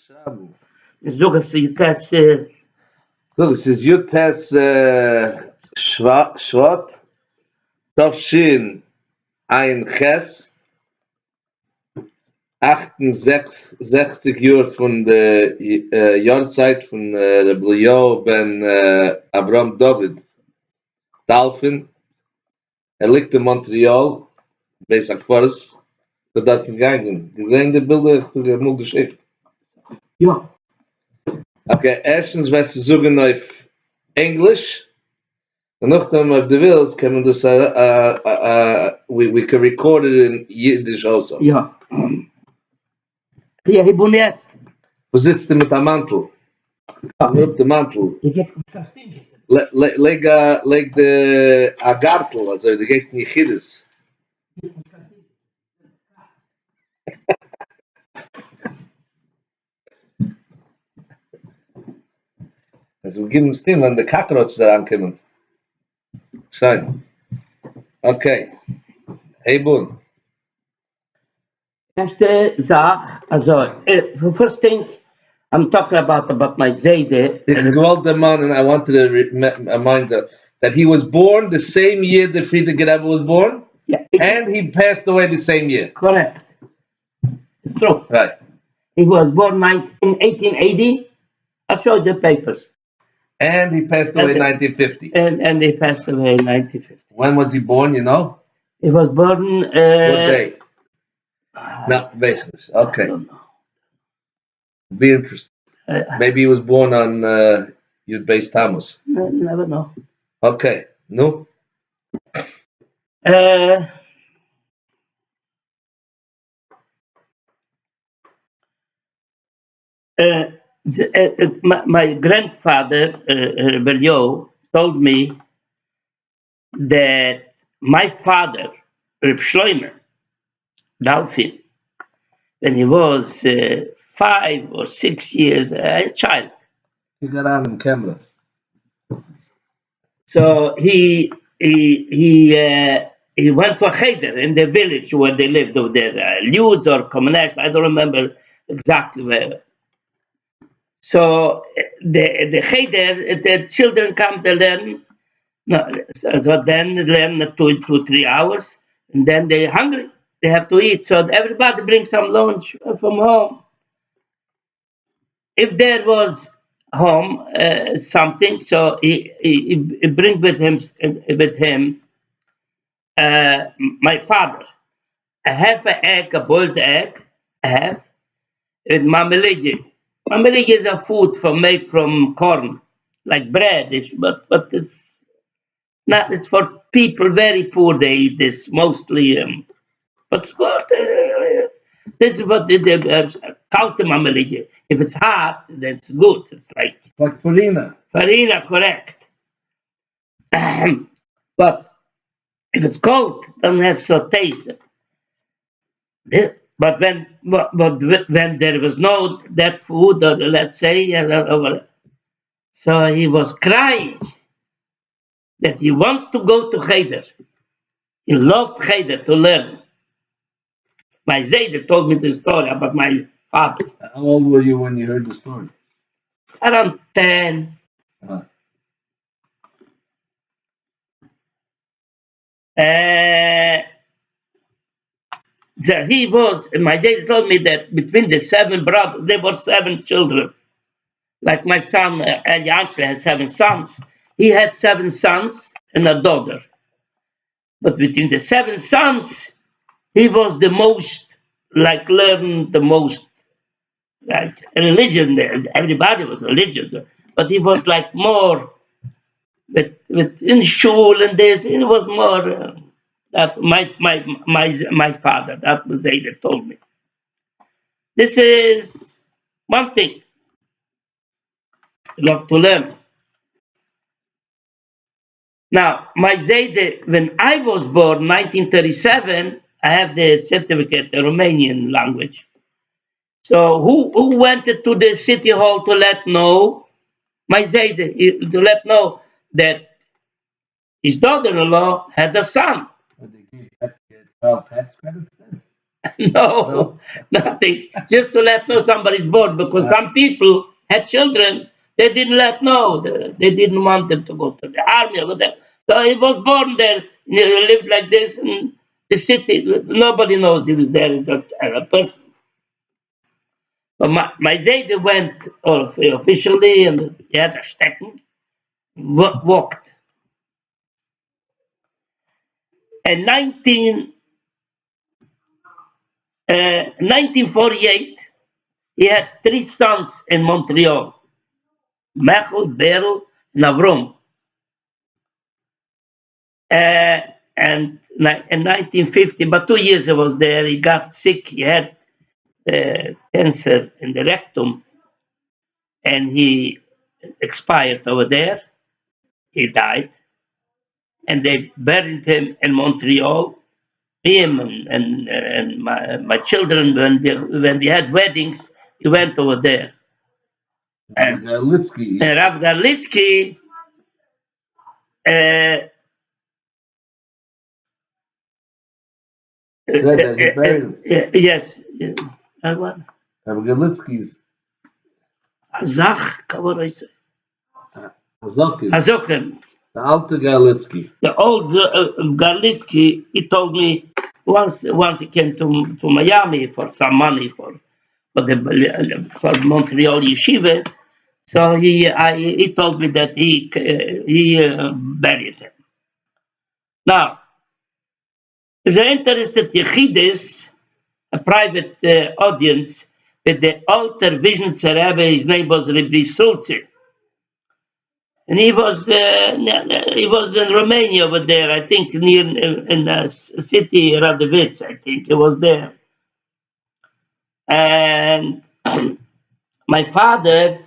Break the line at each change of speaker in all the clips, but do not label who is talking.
Schreiben.
Zogas Yutas
So, this is Yutes Shevat, Tavshin Ein Ches, 68 Jahre von der Yortzeit von der Eliyahu ben Abraham David. Dolphin, liegt in Montreal, bei Akfaris, so dort gegangen. Gesehen die Bilder, ich muss geschickt.
Ja.
Okay, erstens, was sie sagen auf English, and nachdem if the wills can man das we can record it in Yiddish also.
Ja. Ja, ich bin jetzt.
Wo sitzt du mit dem Mantel?
Ja.
Mit dem Mantel.
Ich geht mit das Ding.
Leg de Agartel, also die gehst nicht Yiddish. Also wir geben es dem, wenn die Cockroach da ankommen. Schein. Okay. Hey, Bun.
Erste Sach, also, first thing I'm talking about my Zaida.
Ich gewollt der Mann, and I wanted to remind that he was born the same year that Frieda Gerebe was born,
Yeah,
and he passed away the same year.
correct. It's true.
Right.
He was born in 1880. I'll show you the papers.
And he passed away in 1950.
And he passed away in 1950.
When was he born, you know?
He was born.
What day? No, basis.
I
Okay.
don't know.
Be interesting. Maybe he was born on Yud Beis Tammuz.
Never know.
Okay. No?
My grandfather, Eliyahu, told me that my father, Reb Shloimer, Dolphin, when he was 5 or 6 years a child.
He got on in camera.
So he went to a cheder in the village where they lived over there, Lutz or Kommunist, I don't remember exactly where. So the cheder, the children come to learn, no, so then learn 2 to 3 hours, and then they're hungry. They have to eat. So everybody brings some lunch from home. If there was home something, so he bring with him my father a half an egg, a boiled egg, a half, with mamelege. Mamelege is a food made from corn, like bread, but it's not. It's for people very poor. They eat this mostly. But it's good. This is what the counter mamelege. If it's hot, that's good. It's like
Farina.
farina, correct. But if it's cold, it doesn't have so taste. But when there was no that food, or let's say, so he was crying that he wanted to go to Cheder. He loved Cheder to learn. My Zaida told me the story about my father.
How old were you when you heard the story?
Around 10.
Uh-huh.
So he was, my Zaida told me that between the 7 brothers, there were 7 children. Like my son, Eliyahu has 7 sons. He had 7 sons and a daughter. But between the 7 sons, he was the most, like learned the most, like religion. Everybody was religious, but he was like more with in shul and this. It was more that my father, that was Zaida told me. This is one thing. Love to learn. Now, my Zaida, when I was born, 1937, I have the certificate, the Romanian language. So who went to the city hall to let know, my Zaida, to let know that his daughter-in-law had a son.
But they gave child tax credits then?
No, nothing. Just to let know somebody's born, because some people had children, they didn't let know. They didn't want them to go to the army or whatever. So he was born there, he lived like this in the city. Nobody knows he was there as a person. But my Zayde went officially and he had a stecken, walked. In 1948, he had three sons in Montreal, Michael, Beryl, and Avrom. And in 1950, but 2 years he was there, he got sick. He had cancer in the rectum, and he expired over there. He died, and they buried him in Montreal. Him and my children, when we had weddings, he went over there. And Rav Garlitsky, uh,
Said that he buried
yes, what?
Galitsky's
Zach, what I say?
Hazokin,
Hazoken.
the Alte Galitsky.
The old Garlitsky, he told me once he came to Miami for some money for Montreal yeshiva. So he told me that he buried him. Now, the interested Yechidis, a private audience with the Alter Vision Rebbe, his name was Rabbi Sulzer. And he was in Romania over there, I think near in the city Radovic, I think he was there. And my father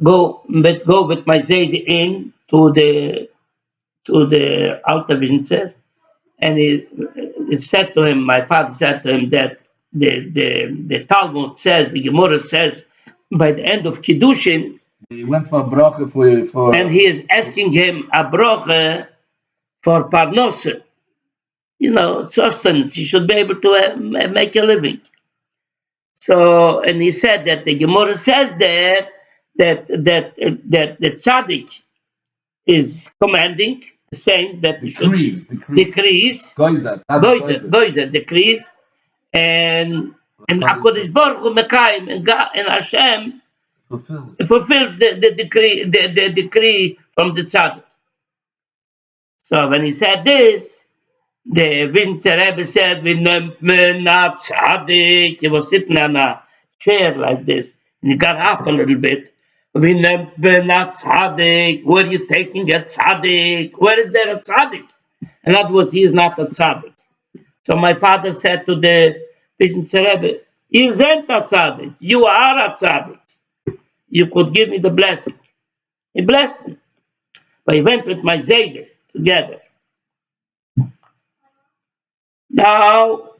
go with my Zayd in to the Alta Vision, and he said to him, my father said to him that the Talmud says, the Gemara says, by the end of Kiddushin,
He went for a bracha for
and he is asking him a bracha for parnasa, sustenance. He should be able to make a living. So, and he said that the Gemara says there that the tzaddik is commanding, saying that he should decrease, Goizer, decrease, and HaKadosh Baruch Hu Mekayim, and Hashem fulfills the decree from the tzaddik. So when he said this, the Vinzer Rebbe said, "We nimmt me not tzaddik." He was sitting on a chair like this, and he got up a little bit. We nimmt me not tzaddik. Where are you taking a tzaddik? Where is there a tzaddik? In other words, he is not a tzaddik. So my father said to the Vinzer Rebbe, "You isn't a tzaddik. You are a tzaddik. You could give me the blessing." He blessed me. But he went with my Zayda together. Now,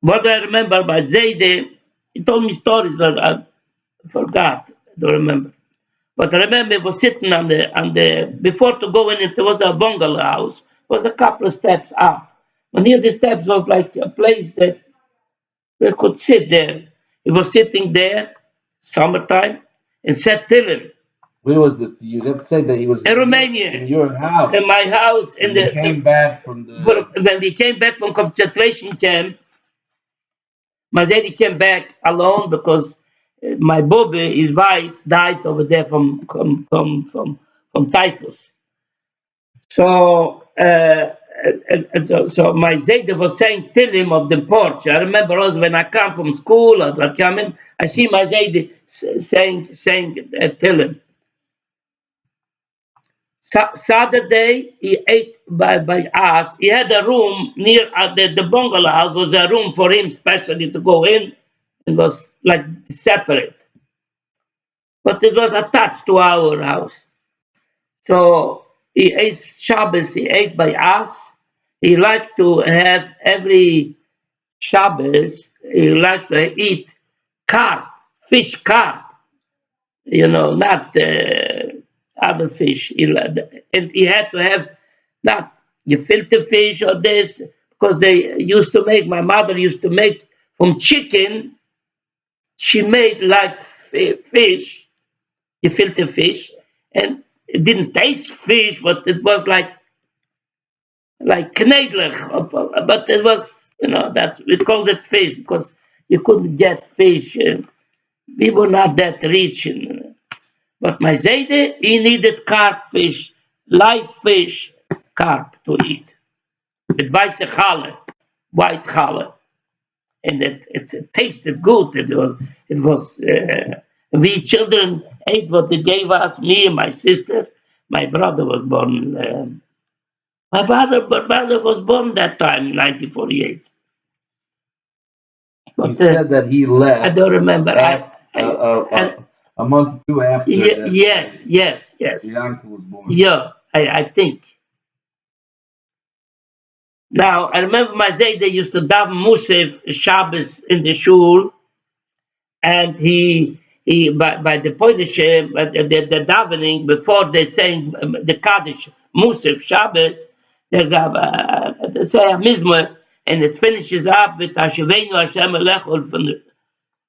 what I remember about Zayde, he told me stories, but I forgot. I don't remember. But I remember he was sitting on the before to go in, it was a bungalow house, was a couple of steps up. And near the steps was like a place that we could sit there. He was sitting there, summertime, and said Tillim.
Where was this? You have to say that he was
in Romania,
in your house.
In my house.
When he came back from
when we came back from concentration camp, Mazedi came back alone because my Bobby, his wife, died over there from typhus. So so my Zayda was saying till him of the porch. I remember also when I come from school or I come in, I see my Zayda saying till him. Saturday he ate by us. He had a room near the bungalow house was a room for him specially to go in. It was like separate, but it was attached to our house. So he ate Shabbos. He ate by us. He liked to have every Shabbos. He liked to eat carp, fish carp. Not other fish. And he had to have not gefilte fish or this, because they used to make, my mother used to make from chicken, she made like fish, gefilte fish, and it didn't taste fish, but it was like knedlich, but it was, that's, we called it fish because you couldn't get fish. We were not that rich. But my Zaide, he needed carp fish, live fish, carp to eat. With weiße Challe, white Challe. And it tasted good. We children ate what they gave us, me and my sister. My brother was born, my brother was born that time, 1948.
He
But
said that he
I
left
don't remember.
a month or two after that
Yes.
the uncle was born.
Yeah, I think. Now, I remember my day they used to daven Musaf Shabbos in the shul, and he by the Poidishem, the davening, before they saying the Kaddish Musaf Shabbos, there's they say a mizmor, and it finishes up with Hashivenu Hashem Elechol from the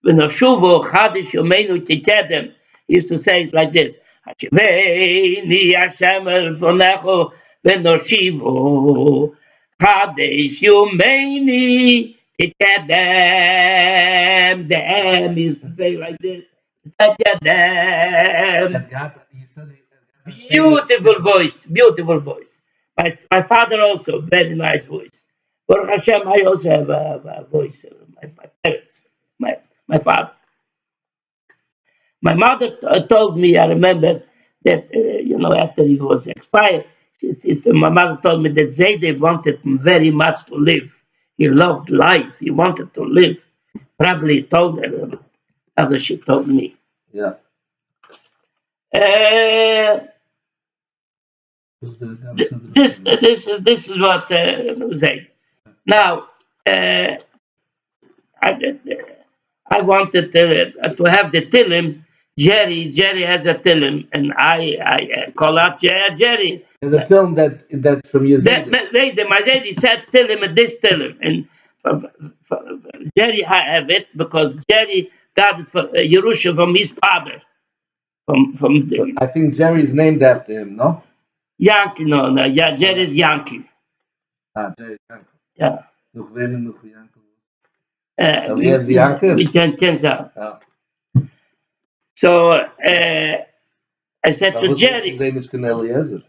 V'noshuvu Chadish Yomeinu Tikedem. He used to say it like this: Hashiveni Hashem Elfonecho V'noshivu Chadish Yomeinu Tikedem. The M used to say like this. Tikedem. Beautiful voice, beautiful voice. My father also very nice voice. Baruch Hashem, I also have a voice. My parents, my father. My mother told me, I remember that, after he was expired, my mother told me that Zaide wanted very much to live. He loved life. He wanted to live. Probably told her, as she told me.
Yeah.
This is what Zaide. Now, I wanted to have the tilim. Jerry has a tilim, and I call out Jerry.
There's a film that from your
My Zaidi said tilim and this tilim, and Jerry have it because Jerry got it for Yerusha from his father.
I think Jerry's named after him, no?
Yankee, no, yeah, Jerry's Yankee.
Jerry's Yankee.
Yeah.
Eliezer Yankee?
We can say.
Ja.
So I said to Jerry.
Zijn is kunnen Eliezer.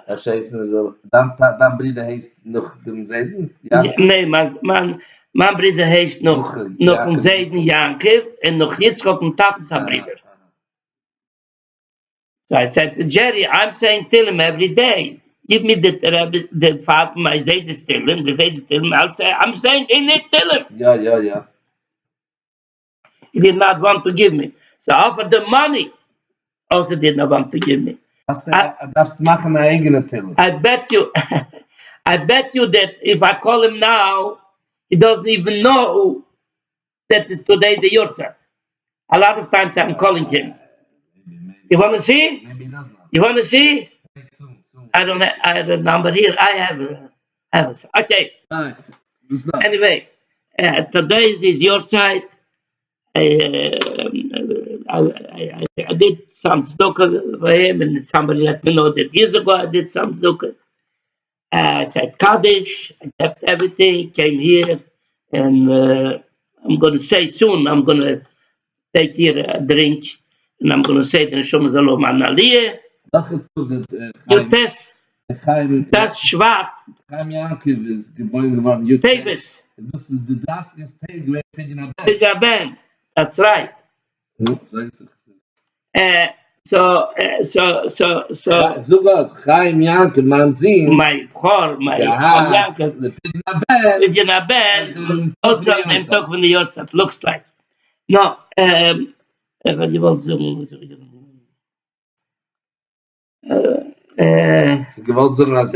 Als hij is dan Bride heet nog de Zeiden?
Nee, mijn Bride heet nog een Zeiden Yankee en nog Yitzchok en Tatsa Bride. So I said to Jerry, I'm saying Tillim every day. Give me the fact my Zaydes Tillim, the Zaydes Tillim. I'm saying in it Tillim.
Yeah.
He did not want to give me. So I offered the money. Also did not want to give me. I bet you that if I call him now, he doesn't even know that it's today the yortzeit. A lot of times I'm calling him. You want to see?
Maybe he does not.
You want to see?
Soon.
I don't have the number here. I have. Okay.
Right.
Anyway, today is yortzeit. I did some tzedakah for him, and somebody let me know that years ago I did some tzedakah. I said Kaddish, I kept everything, came here, and I'm going to say soon, I'm going to take here a drink, and I'm going to say the Neshama Zalom Analiyah. You test das Shevat. Tevis. Pigaben. That's right.
Zugos Chaim Yankel Manzin.
My Yankel. Pidina Ben. Also, I'm talking from the yortzeit. Looks like. No. What you want to say?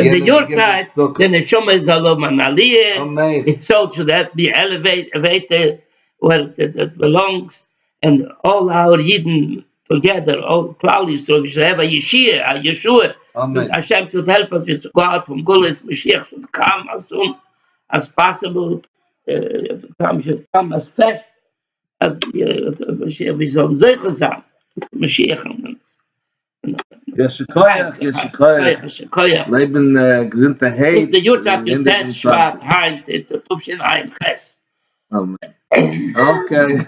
The yortzeit, the Neshama Zalom Analiyah, its soul should have to be elevated where it belongs, and all our Yidden together, all cloudy, so we should have a Yeshua.
Amen.
Hashem should help us to go out from Gulis. Mashiach should come as soon as possible. Should come as fast as Mashiach. We sollen solche sein. Mashiach.
Yeshikoyach, Yeshikoyach. Leben Gesundheit.
The yortzeit is that Shevat, Hein, the Tufshin Ein Ches.
Amen. Okay.